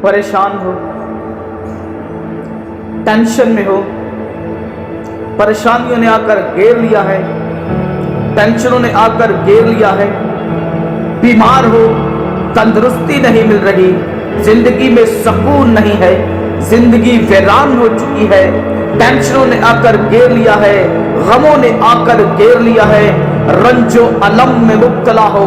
परेशान हो, टेंशन में हो, परेशानियों ने आकर घेर लिया है, टेंशनों ने आकर घेर लिया है, बीमार हो, तंदुरुस्ती नहीं मिल रही, जिंदगी में सुकून नहीं है, जिंदगी वीरान हो चुकी है, टेंशनों ने आकर घेर लिया है, गमों ने आकर घेर लिया है, रंजो अलम में मुब्तला हो,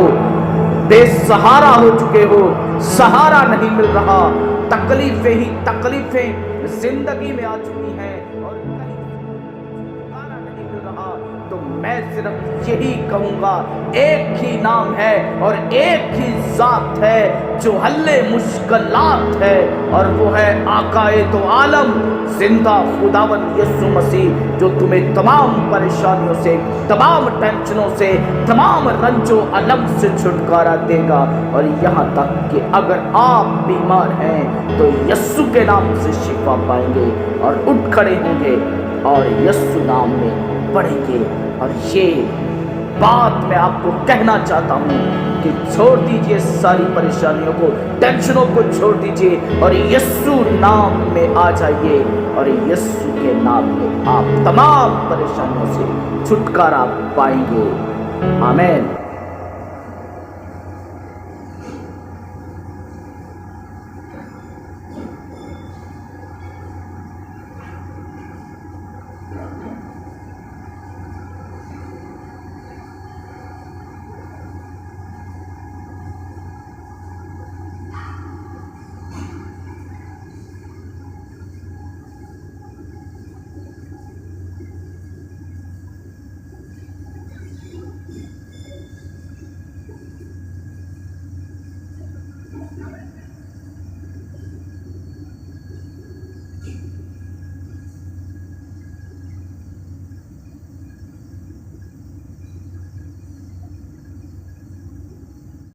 बेसहारा हो चुके हो, सहारा नहीं मिल रहा, तकलीफें ही तकलीफें जिंदगी में आ चुकी हैं और कहीं छुटकारा नहीं मिल रहा। तो मैं सिर्फ यही कहूंगा, एक ही नाम है और एक ही जात है जो हल्ले मुश्किलात है, और वो है आकाए तो आलम जिंदा खुदावंद यीशु मसीह, जो तुम्हें तमाम परेशानियों से, तमाम टेंशनों से, तमाम रंजो अलम से छुटकारा देगा। और यहाँ तक कि अगर आप बीमार हैं तो यीशु के नाम से शिफा पाएंगे और उठ खड़े होंगे और यीशु नाम में पढ़ेंगे। और ये बात मैं आपको कहना चाहता हूँ कि छोड़ दीजिए सारी परेशानियों को, टेंशनों को छोड़ दीजिए और यीशु नाम में आ जाइए, और यीशु के नाम में आप तमाम परेशानियों से छुटकारा पाएंगे। आमीन।